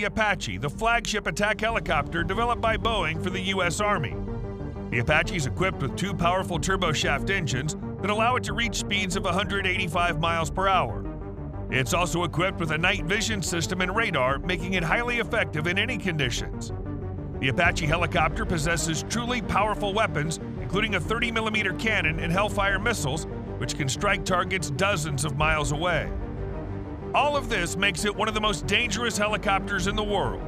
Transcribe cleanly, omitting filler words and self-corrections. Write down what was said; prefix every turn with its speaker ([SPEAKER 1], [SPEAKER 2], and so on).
[SPEAKER 1] the Apache, the flagship attack helicopter developed by Boeing for the U.S. Army. The Apache is equipped with two powerful turboshaft engines that allow it to reach speeds of 185 miles per hour. It's also equipped with a night vision system and radar, making it highly effective in any conditions. The Apache helicopter possesses truly powerful weapons, including a 30mm cannon and Hellfire missiles, which can strike targets dozens of miles away. All of this makes it one of the most dangerous helicopters in the world.